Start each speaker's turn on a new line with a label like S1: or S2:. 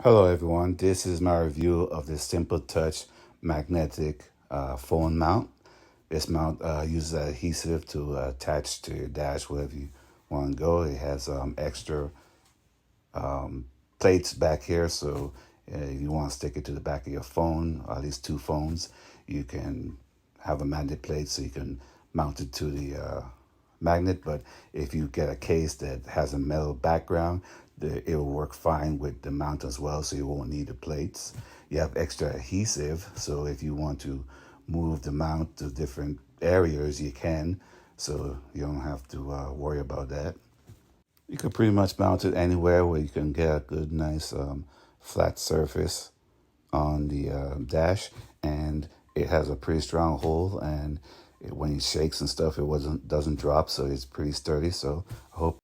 S1: Hello everyone, this is my review of this Simple Touch magnetic phone mount. This mount uses adhesive to attach to your dash wherever you want to go. It has extra plates back here, so if you want to stick it to the back of your phone, or at least two phones, you can have a magnet plate so you can mount it to the magnet. But if you get a case that has a metal background, it will work fine with the mount as well, so you won't need the plates. You have extra adhesive, so if you want to move the mount to different areas, you can, so you don't have to worry about that. You can pretty much mount it anywhere where you can get a good, nice flat surface on the dash, and it has a pretty strong hold, and when it shakes and stuff, it doesn't drop, so it's pretty sturdy. So I hope